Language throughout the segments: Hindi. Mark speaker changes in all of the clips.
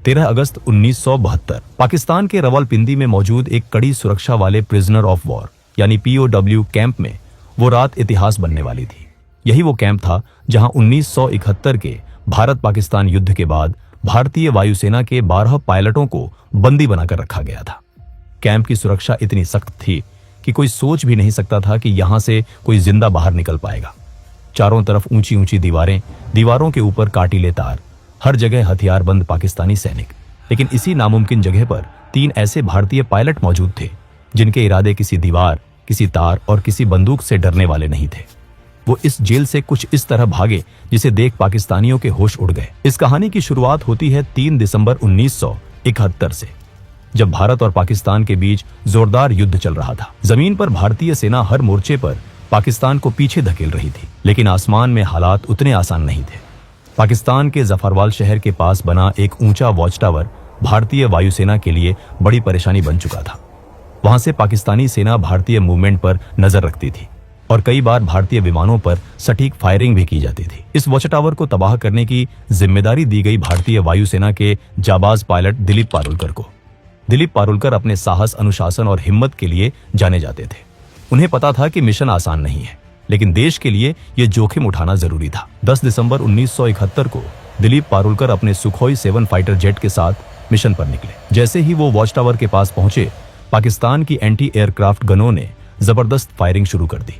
Speaker 1: 13 अगस्त 1972 पाकिस्तान के रावलपिंडी में मौजूद एक कड़ी सुरक्षा वाले प्रिजनर ऑफ वॉर यानी POW कैंप में वो रात इतिहास बनने वाली थी। यही वो कैंप था जहां 1971 के भारत पाकिस्तान युद्ध के बाद भारतीय वायुसेना के 12 पायलटों को बंदी बनाकर रखा गया था। कैंप की सुरक्षा इतनी सख्त थी कि कोई सोच भी नहीं सकता था कि यहां से कोई जिंदा बाहर निकल पाएगा। चारों तरफ ऊंची ऊंची दीवारें, दीवारों के ऊपर काटीले तार, हर जगह हथियारबंद पाकिस्तानी सैनिक। लेकिन इसी नामुमकिन जगह पर 3 ऐसे भारतीय पायलट मौजूद थे जिनके इरादे किसी दीवार, किसी तार और किसी बंदूक से डरने वाले नहीं थे। वो इस जेल से कुछ इस तरह भागे जिसे देख पाकिस्तानियों के होश उड़ गए। इस कहानी की शुरुआत होती है 3 दिसंबर 1971 से, जब भारत और पाकिस्तान के बीच जोरदार युद्ध चल रहा था। जमीन पर भारतीय सेना हर मोर्चे पर पाकिस्तान को पीछे धकेल रही थी, लेकिन आसमान में हालात उतने आसान नहीं थे। पाकिस्तान के जफरवाल शहर के पास बना एक ऊंचा वॉच टावर भारतीय वायुसेना के लिए बड़ी परेशानी बन चुका था। वहां से पाकिस्तानी सेना भारतीय मूवमेंट पर नजर रखती थी और कई बार भारतीय विमानों पर सटीक फायरिंग भी की जाती थी। इस वॉच टावर को तबाह करने की जिम्मेदारी दी गई भारतीय वायुसेना के जाबाज पायलट दिलीप पारुलकर को। दिलीप पारुलकर अपने साहस, अनुशासन और हिम्मत के लिए जाने जाते थे। उन्हें पता था कि मिशन आसान नहीं है, लेकिन देश के लिए यह जोखिम उठाना जरूरी था। 10 दिसंबर 1971 को दिलीप पारुलकर अपने सुखोई 7 फाइटर जेट के साथ मिशन पर निकले। जैसे ही वो वॉच टावर के पास पहुंचे, पाकिस्तान की एंटी एयरक्राफ्ट गनों ने जबरदस्त फायरिंग शुरू कर दी।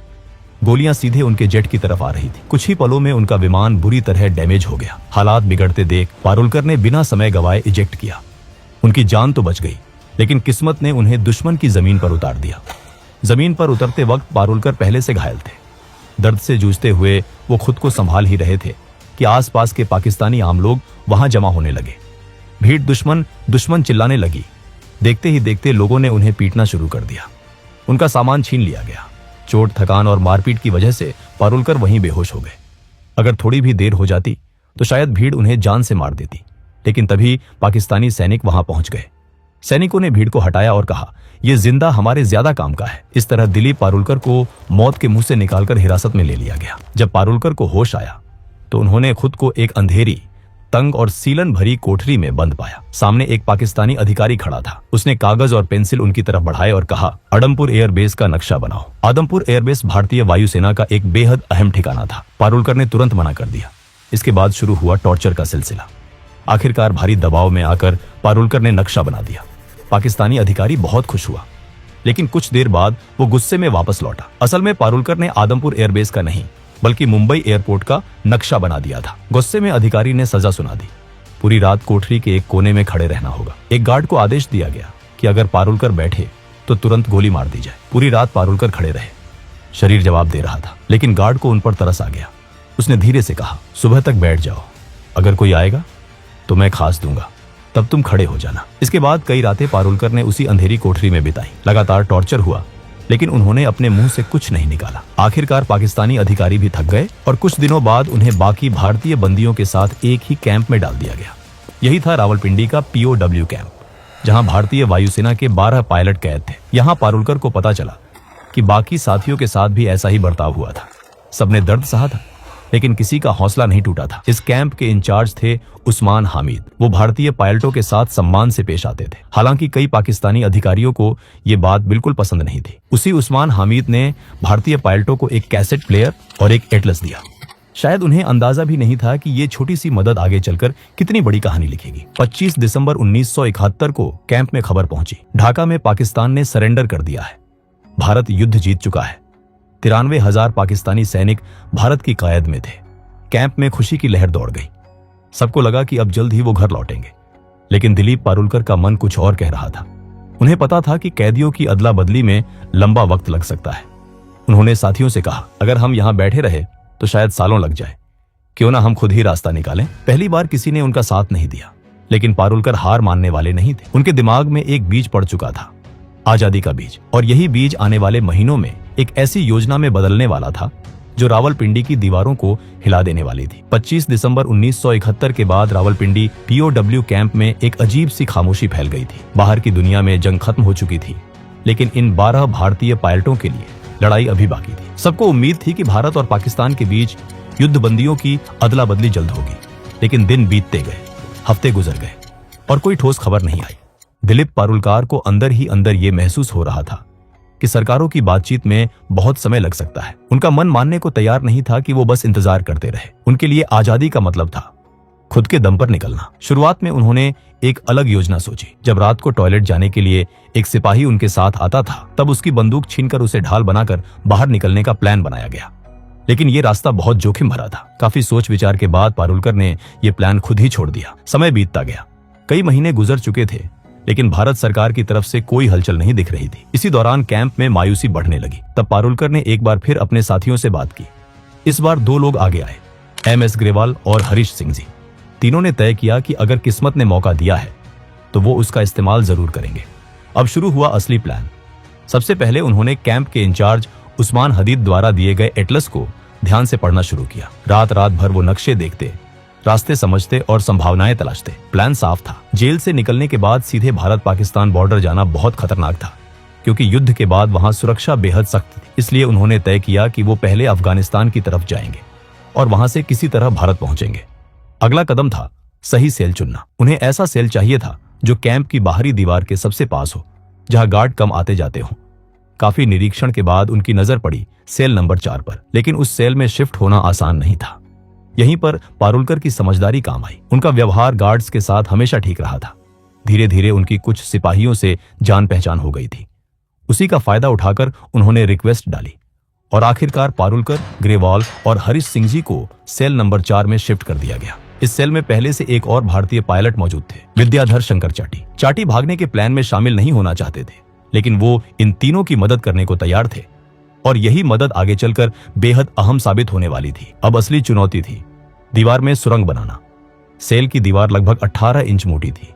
Speaker 1: गोलियां सीधे उनके जेट की तरफ आ रही थी। कुछ ही पलों में उनका विमान बुरी तरह डैमेज हो गया। हालात बिगड़ते देख पारुलकर ने बिना समय गवाए इजेक्ट किया। उनकी जान तो बच गई, लेकिन किस्मत ने उन्हें दुश्मन की जमीन पर उतार दिया। जमीन पर उतरते वक्त पारुलकर पहले से घायल थे। दर्द से जूझते हुए वो खुद को संभाल ही रहे थे कि आसपास के पाकिस्तानी आम लोग वहां जमा होने लगे। भीड़ दुश्मन चिल्लाने लगी। देखते ही देखते लोगों ने उन्हें पीटना शुरू कर दिया। उनका सामान छीन लिया गया। चोट, थकान और मारपीट की वजह से पारुलकर वहीं बेहोश हो गए। अगर थोड़ी भी देर हो जाती तो शायद भीड़ उन्हें जान से मार देती, लेकिन तभी पाकिस्तानी सैनिक वहां पहुंच गए। सैनिकों ने भीड़ को हटाया और कहा, यह जिंदा हमारे ज्यादा काम का है। इस तरह दिलीप पारुलकर को मौत के मुंह से निकालकर हिरासत में ले लिया गया। जब पारुलकर को होश आया तो उन्होंने खुद को एक अंधेरी, तंग और सीलन भरी कोठरी में बंद पाया। सामने एक पाकिस्तानी अधिकारी खड़ा था। उसने कागज और पेंसिल उनकी तरफ बढ़ाए और कहा, आदमपुर एयरबेस का नक्शा बनाओ। आदमपुर एयरबेस भारतीय वायुसेना का एक बेहद अहम ठिकाना था। पारुलकर ने तुरंत मना कर दिया। इसके बाद शुरू हुआ टॉर्चर का सिलसिला। आखिरकार भारी दबाव में आकर पारुलकर ने नक्शा बना दिया। पाकिस्तानी अधिकारी बहुत खुश हुआ, लेकिन कुछ देर बाद वो गुस्से में वापस लौटा। असल में पारुलकर ने आदमपुर एयरबेस का नहीं, बल्कि मुंबई एयरपोर्ट का नक्शा बना दिया था। गुस्से में अधिकारी ने सजा सुना दी। पूरी रात कोठरी के एक कोने में खड़े रहना होगा। एक गार्ड को आदेश दिया गया कि अगर पारुलकर बैठे तो तुरंत गोली मार दी जाए। पूरी रात पारुलकर खड़े रहे। शरीर जवाब दे रहा था, लेकिन गार्ड को उन पर तरस आ गया। उसने धीरे से कहा, सुबह तक बैठ जाओ, अगर कोई आएगा तो मैं खास दूंगा, तब तुम खड़े हो जाना। इसके बाद कई रातें पारुलकर ने उसी अंधेरी कोठरी में बिताई। लगातार टॉर्चर हुआ, लेकिन उन्होंने अपने मुंह से कुछ नहीं निकाला। आखिरकार पाकिस्तानी अधिकारी भी थक गए और कुछ दिनों बाद उन्हें बाकी भारतीय बंदियों के साथ एक ही कैंप में डाल दिया गया। यही था रावलपिंडी का POW कैंप, जहां भारतीय वायुसेना के 12 पायलट कैद थे। यहां पारुलकर को पता चला कि बाकी साथियों के साथ भी ऐसा ही बर्ताव हुआ था। सबने दर्द सहा था, लेकिन किसी का हौसला नहीं टूटा था। इस कैंप के इंचार्ज थे उस्मान हामिद। वो भारतीय पायलटों के साथ सम्मान से पेश आते थे। हालांकि कई पाकिस्तानी अधिकारियों को ये बात बिल्कुल पसंद नहीं थी। उसी उस्मान हामिद ने भारतीय पायलटों को एक कैसेट प्लेयर और एक एटलस दिया। शायद उन्हें अंदाजा भी नहीं था कि ये छोटी सी मदद आगे चलकर कितनी बड़ी कहानी लिखेगी। 25 दिसंबर 1971 को कैंप में खबर पहुंची, ढाका में पाकिस्तान ने सरेंडर कर दिया है। भारत युद्ध जीत चुका है। 93,000 पाकिस्तानी सैनिक भारत की कायद में थे। कैंप में खुशी की लहर दौड़ गई। सबको लगा कि अब जल्द ही वो घर लौटेंगे, लेकिन दिलीप पारुलकर का मन कुछ और कह रहा था। उन्हें पता था कि कैदियों की अदला बदली में लंबा वक्त लग सकता है। उन्होंने साथियों से कहा, अगर हम यहां बैठे रहे तो शायद सालों लग जाए, क्यों ना हम खुद ही रास्ता निकालें। पहली बार किसी ने उनका साथ नहीं दिया, लेकिन पारुलकर हार मानने वाले नहीं थे। उनके दिमाग में एक बीज पड़ चुका था, आजादी का बीज, और यही बीज आने वाले महीनों में एक ऐसी योजना में बदलने वाला था जो रावलपिंडी की दीवारों को हिला देने वाली थी। 25 दिसंबर 1971 के बाद रावलपिंडी POW कैंप में एक अजीब सी खामोशी फैल गई थी। बाहर की दुनिया में जंग खत्म हो चुकी थी, लेकिन इन 12 भारतीय पायलटों के लिए लड़ाई अभी बाकी थी। सबको उम्मीद थी कि भारत और पाकिस्तान के बीच युद्धबंदियों की अदला बदली जल्द होगी, लेकिन दिन बीतते गए, हफ्ते गुजर गए। और कोई ठोस खबर नहीं आई। दिलीप पारुलकर को अंदर ही अंदर ये महसूस हो रहा था कि सरकारों की बातचीत में बहुत समय लग सकता है। उनका मन मानने को तैयार नहीं था कि वो बस इंतजार करते रहे। उनके लिए आजादी का मतलब था खुद के दम पर निकलना। शुरुआत में उन्होंने एक अलग योजना सोची। जब रात को टॉयलेट जाने के लिए एक सिपाही उनके साथ आता था, तब उसकी बंदूक छीनकर उसे ढाल बनाकर बाहर निकलने का प्लान बनाया गया। लेकिन ये रास्ता बहुत जोखिम भरा था। काफी सोच विचार के बाद पारुलकर ने यह प्लान खुद ही छोड़ दिया। समय बीतता गया, कई महीने गुजर चुके थे, लेकिन भारत सरकार की तरफ से कोई हलचल नहीं दिख रही थी। इसी दौरान कैंप में मायूसी बढ़ने लगी। तब पारुलकर ने एक बार फिर अपने साथियों से बात की। इस बार दो लोग आगे आए, MS ग्रेवाल और हरीश सिंह जी। तीनों ने तय किया कि अगर किस्मत ने मौका दिया है तो वो उसका इस्तेमाल जरूर करेंगे। अब शुरू हुआ असली प्लान। सबसे पहले उन्होंने कैंप के इंचार्ज उस्मान हदीद द्वारा दिए गए एटलस को ध्यान से पढ़ना शुरू किया। रात रात भर वो नक्शे देखते, रास्ते समझते और संभावनाएं तलाशते। प्लान साफ था, जेल से निकलने के बाद सीधे भारत पाकिस्तान बॉर्डर जाना बहुत खतरनाक था, क्योंकि युद्ध के बाद वहां सुरक्षा बेहद सख्त थी। इसलिए उन्होंने तय किया कि वो पहले अफगानिस्तान की तरफ जाएंगे और वहां से किसी तरह भारत पहुंचेंगे। अगला कदम था सही सेल चुनना। उन्हें ऐसा सेल चाहिए था जो कैंप की बाहरी दीवार के सबसे पास हो, जहां गार्ड कम आते जाते हों। काफी निरीक्षण के बाद उनकी नजर पड़ी सेल नंबर 4 पर, लेकिन उस सेल में शिफ्ट होना आसान नहीं था। यहीं पर पारुलकर की समझदारी काम आई। उनका व्यवहार गार्ड्स के साथ हमेशा ठीक रहा था। धीरे धीरे उनकी कुछ सिपाहियों से जान पहचान हो गई थी। उसी का फायदा उठाकर उन्होंने रिक्वेस्ट डाली और आखिरकार पारुलकर, ग्रेवाल और हरीश सिंह जी को सेल नंबर 4 में शिफ्ट कर दिया गया। इस सेल में पहले से एक और भारतीय पायलट मौजूद थे, विद्याधर शंकर चाटी। चाटी भागने के प्लान में शामिल नहीं होना चाहते थे, लेकिन वो इन तीनों की मदद करने को तैयार थे और यही मदद आगे चलकर बेहद अहम साबित होने वाली थी। अब असली चुनौती थी दीवार में सुरंग बनाना। सेल की दीवार लगभग 18 इंच मोटी थी।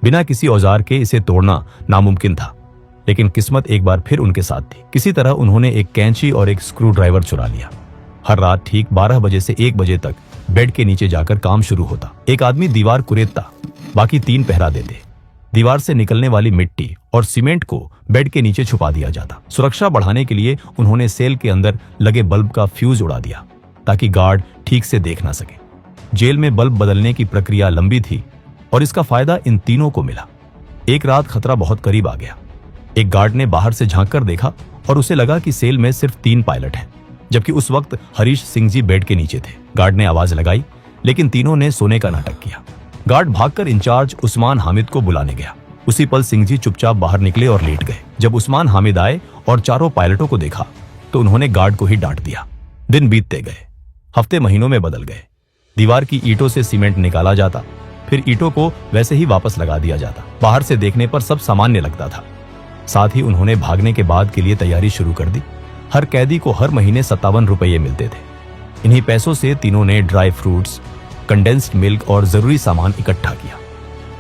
Speaker 1: बिना किसी औजार के इसे तोड़ना नामुमकिन था, लेकिन किस्मत एक बार फिर उनके साथ थी। किसी तरह उन्होंने एक कैंची और एक स्क्रू ड्राइवर चुरा लिया। हर रात ठीक 12 बजे से 1 बजे तक बेड के नीचे जाकर काम शुरू होता। एक आदमी दीवार कुरेदता, बाकी 3 पहरा देते। दीवार से निकलने वाली मिट्टी और सीमेंट को बेड के नीचे छुपा दिया जाता। सुरक्षा बढ़ाने के लिए उन्होंने सेल के अंदर लगे बल्ब का फ्यूज उड़ा दिया, ताकि गार्ड ठीक से देख ना सके। जेल में बल्ब बदलने की प्रक्रिया लंबी थी और इसका फायदा इन तीनों को मिला। एक रात खतरा बहुत करीब आ गया। एक गार्ड ने बाहर से झांककर देखा और उसे लगा कि सेल में सिर्फ 3 पायलट हैं, जबकि उस वक्त हरीश सिंह जी बेड के नीचे थे। गार्ड ने आवाज लगाई, लेकिन तीनों ने सोने का नाटक किया। गार्ड भागकर इंचार्ज उस्मान हामिद को बुलाने गया। उसी पल सिंह जी चुपचाप बाहर निकले और लेट गए। जब उस्मान हामिद आए और चारों पायलटों को देखा तो उन्होंने गार्ड को ही डांट दिया। दिन बीतते गए, हफ्ते महीनों में बदल गए। दीवार की ईंटों से सीमेंट निकाला जाता, फिर ईंटों को वैसे ही वापस लगा दिया जाता। बाहर से देखने पर सब सामान्य लगता था। साथ ही उन्होंने भागने के बाद के लिए तैयारी शुरू कर दी। हर कैदी को हर महीने 57 रुपये मिलते थे। इन्हीं पैसों से तीनों ने ड्राई फ्रूट्स, कंडेंस्ड मिल्क और जरूरी सामान इकट्ठा किया।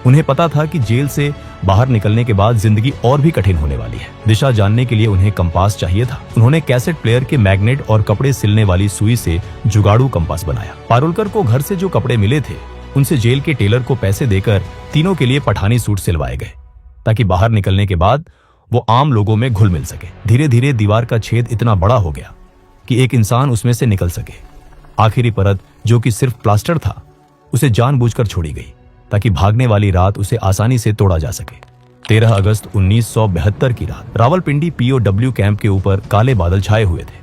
Speaker 1: उन्हें पता था कि जेल से बाहर निकलने के बाद जिंदगी और भी कठिन होने वाली है। दिशा जानने के लिए उन्हें कंपास चाहिए था। उन्होंने कैसेट प्लेयर के मैग्नेट और कपड़े सिलने वाली सुई से जुगाड़ू कंपास बनाया। पारुलकर को घर से जो कपड़े मिले थे, उनसे जेल के टेलर को पैसे देकर तीनों के लिए पठानी सूट सिलवाए गए, ताकि बाहर निकलने के बाद वो आम लोगों में घुल मिल सके। धीरे धीरे दीवार का छेद इतना बड़ा हो गया कि एक इंसान उसमें से निकल सके। आखिरी परत, जो कि सिर्फ प्लास्टर था, उसे जानबूझकर छोड़ी गई ताकि भागने वाली रात उसे आसानी से तोड़ा जा सके। 13 अगस्त 1972 की रात रावलपिंडी POW कैंप के ऊपर काले बादल छाए हुए थे।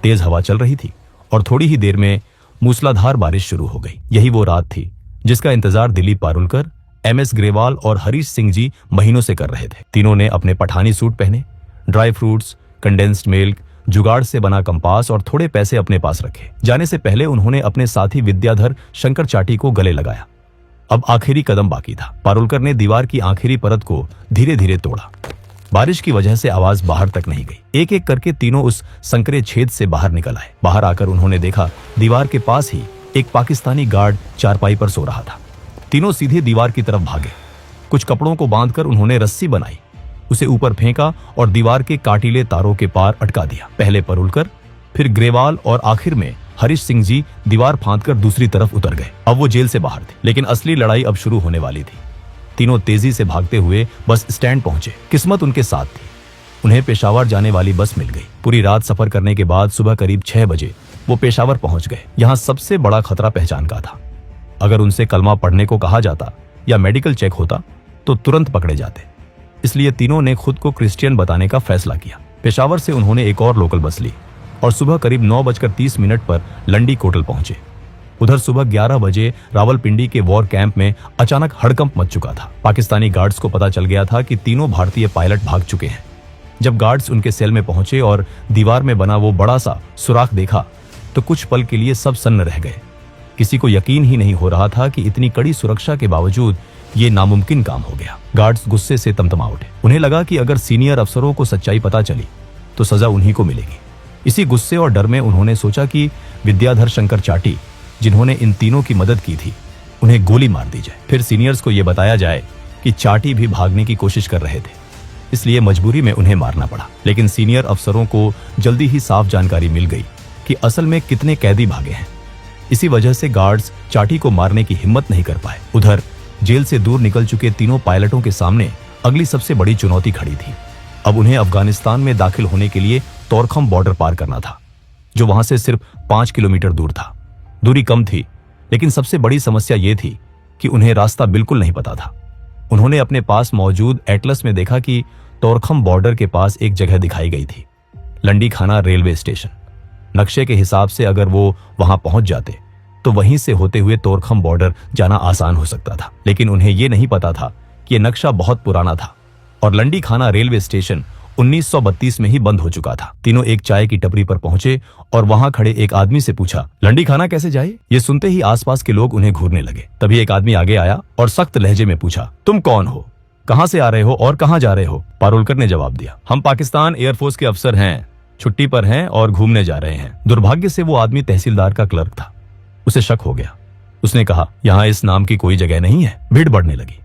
Speaker 1: तेज हवा चल रही थी और थोड़ी ही देर में मूसलाधार बारिश शुरू हो गई। यही वो रात थी जिसका इंतजार दिलीप पारुलकर, MS ग्रेवाल और हरीश सिंह जी महीनों से कर रहे थे। तीनों ने अपने पठानी सूट पहने, ड्राई फ्रूट्स, कंडेंस्ड मिल्क, जुगाड़ से बना कंपास और थोड़े पैसे अपने पास रखे। जाने से पहले उन्होंने अपने साथी विद्याधर शंकर चाटी को गले लगाया। अब आखिरी कदम बाकी था। पारुलकर ने दीवार की आखिरी परत को धीरे धीरे तोड़ा। बारिश की वजह से आवाज बाहर तक नहीं गई। एक एक करके तीनों उस संकरे छेद से बाहर निकल आए। बाहर आकर उन्होंने देखा दीवार के पास ही एक पाकिस्तानी गार्ड चारपाई पर सो रहा था। तीनों सीधे दीवार की तरफ भागे। कुछ कपड़ों को बांधकर उन्होंने रस्सी बनाई, उसे ऊपर फेंका और दीवार के काटीले तारों के पार अटका दिया। पहले पारुलकर, फिर ग्रेवाल और आखिर में हरीश सिंह जी दीवार फांदकर दूसरी तरफ उतर गए। अब वो जेल से बाहर थे, लेकिन असली लड़ाई अब शुरू होने वाली थी। तीनों तेजी से भागते हुए बस स्टैंड पहुंचे। किस्मत उनके साथ थी। उन्हें पेशावर जाने वाली बस मिल गई। पूरी रात सफर करने के बाद सुबह करीब 6 बजे वो पेशावर पहुंच गए। यहाँ सबसे बड़ा खतरा पहचान का था। अगर उनसे कलमा पढ़ने को कहा जाता या मेडिकल चेक होता तो तुरंत पकड़े जाते। इसलिए तीनों ने खुद को क्रिश्चियन बताने का फैसला किया। पेशावर से उन्होंने एक और लोकल बस ली और सुबह करीब 9:30 पर लंडी कोटल पहुंचे। उधर सुबह 11 बजे रावलपिंडी के वॉर कैंप में अचानक हड़कंप मच चुका था। पाकिस्तानी गार्ड्स को पता चल गया था कि तीनों भारतीय पायलट भाग चुके हैं। जब गार्ड्स उनके सेल में पहुंचे और दीवार में बना वो बड़ा सा सुराख देखा तो कुछ पल के लिए सब सन्न रह गए। किसी को यकीन ही नहीं हो रहा था कि इतनी कड़ी सुरक्षा के बावजूद ये नामुमकिन काम हो गया। गार्ड्स गुस्से से तमतमा उठे। उन्हें लगा कि अगर सीनियर अफसरों को सच्चाई पता चली तो सजा उन्हीं को मिलेगी। इसी गुस्से और डर में उन्होंने सोचा कि विद्याधर शंकर चाटी, जिन्होंने इन तीनों की मदद की थी, उन्हें गोली मार दी जाए। फिर सीनियर्स को यह बताया जाए कि चाटी भी भागने की कोशिश कर रहे थे, इसलिए मजबूरी में उन्हें मारना पड़ा। लेकिन सीनियर अफसरों को जल्दी ही साफ जानकारी मिल गई कि असल में कितने कैदी भागे हैं। इसी वजह से गार्ड्स चाटी को मारने की हिम्मत नहीं कर पाए। उधर जेल से दूर निकल चुके तीनों पायलटों के सामने अगली सबसे बड़ी चुनौती खड़ी थी। अब उन्हें अफगानिस्तान में दाखिल होने के लिए तोरखम बॉर्डर पार करना था, जो वहां से सिर्फ 5 किलोमीटर दूर था। दूरी कम थी, लेकिन सबसे बड़ी समस्या यह थी कि उन्हें रास्ता बिल्कुल नहीं पता था। उन्होंने अपने पास मौजूद एटलस में देखा कि तोरखम बॉर्डर के पास एक जगह दिखाई गई थी, लंडी खाना रेलवे स्टेशन। नक्शे के हिसाब से अगर वो वहां पहुंच जाते तो वहीं से होते हुए तोरखम बॉर्डर जाना आसान हो सकता था। लेकिन उन्हें यह नहीं पता था कि यह नक्शा बहुत पुराना था और लंडी खाना रेलवे स्टेशन 1932 में ही बंद हो चुका था। तीनों एक चाय की टपरी पर पहुंचे और वहां खड़े एक आदमी से पूछा, लंडी खाना कैसे जाए? ये सुनते ही आसपास के लोग उन्हें घूरने लगे। तभी एक आदमी आगे आया और सख्त लहजे में पूछा, तुम कौन हो, कहां से आ रहे हो और कहां जा रहे हो? पारुलकर ने जवाब दिया, हम पाकिस्तान एयरफोर्स के अफसर हैं, छुट्टी पर हैं और घूमने जा रहे हैं। दुर्भाग्य से वो आदमी तहसीलदार का क्लर्क था। उसे शक हो गया। उसने कहा, यहाँ इस नाम की कोई जगह नहीं है। भीड़ बढ़ने लगी।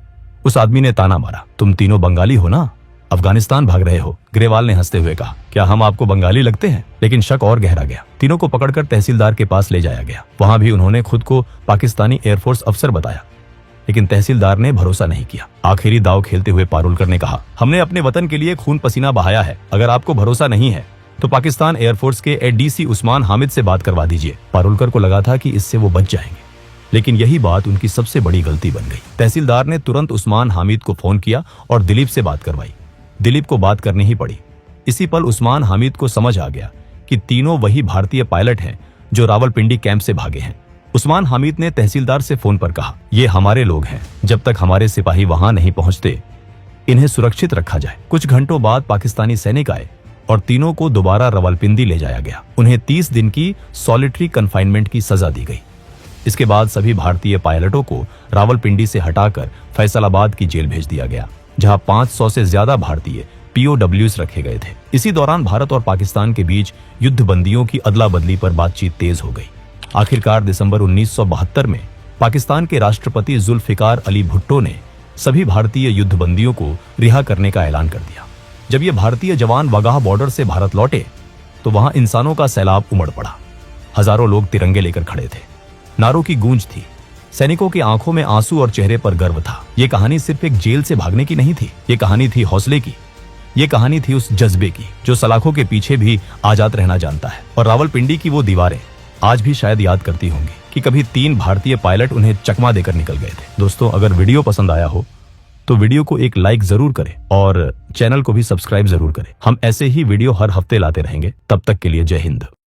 Speaker 1: उस आदमी ने ताना मारा, तुम तीनों बंगाली हो ना, अफगानिस्तान भाग रहे हो? ग्रेवाल ने हंसते हुए कहा, क्या हम आपको बंगाली लगते हैं? लेकिन शक और गहरा गया। तीनों को पकड़कर तहसीलदार के पास ले जाया गया। वहां भी उन्होंने खुद को पाकिस्तानी एयरफोर्स अफसर बताया, लेकिन तहसीलदार ने भरोसा नहीं किया। आखिरी दाव खेलते हुए पारुलकर ने कहा, हमने अपने वतन के लिए खून पसीना बहाया है। अगर आपको भरोसा नहीं है तो पाकिस्तान एयरफोर्स के एडीसी उस्मान हामिद से बात करवा दीजिए। पारुलकर को लगा था कि इससे वो बच जाएंगे, लेकिन यही बात उनकी सबसे बड़ी गलती बन गई। तहसीलदार ने तुरंत उस्मान हामिद को फोन किया और दिलीप से बात करवाई। दिलीप को बात करनी ही पड़ी। इसी पल उस्मान हामिद को समझ आ गया कि तीनों वही भारतीय पायलट हैं जो रावलपिंडी कैंप से भागे हैं। उस्मान हामिद ने तहसीलदार से फोन पर कहा, ये हमारे लोग हैं, जब तक हमारे सिपाही वहां नहीं पहुंचते इन्हें सुरक्षित रखा जाए। कुछ घंटों बाद पाकिस्तानी सैनिक आए और तीनों को दोबारा रावलपिंडी ले जाया गया। उन्हें 30 दिन की सॉलिटरी कन्फाइनमेंट की सजा दी गई। इसके बाद सभी भारतीय पायलटों को रावलपिंडी से हटाकर फैसलाबाद की जेल भेज दिया गया, जहां 500 से ज्यादा भारतीय POWs रखे गए थे। इसी दौरान भारत और पाकिस्तान के बीच युद्ध बंदियों की अदला बदली पर बातचीत तेज हो गई। आखिरकार दिसंबर 1972 में पाकिस्तान के राष्ट्रपति जुल्फिकार अली भुट्टो ने सभी भारतीय युद्ध बंदियों को रिहा करने का ऐलान कर दिया। जब ये भारतीय जवान वागाह बॉर्डर से भारत लौटे तो वहां इंसानों का सैलाब उमड़ पड़ा। हजारों लोग तिरंगे लेकर खड़े थे। नारों की गूंज थी। सैनिकों की आंखों में आंसू और चेहरे पर गर्व था। ये कहानी सिर्फ एक जेल से भागने की नहीं थी, ये कहानी थी हौसले की। ये कहानी थी उस जज्बे की जो सलाखों के पीछे भी आजाद रहना जानता है। और रावलपिंडी की वो दीवारें आज भी शायद याद करती होंगी कि कभी 3 भारतीय पायलट उन्हें चकमा देकर निकल गए थे। दोस्तों, अगर वीडियो पसंद आया हो तो वीडियो को एक लाइक जरूर करें और चैनल को भी सब्सक्राइब जरूर करें। हम ऐसे ही वीडियो हर हफ्ते लाते रहेंगे। तब तक के लिए जय हिंद।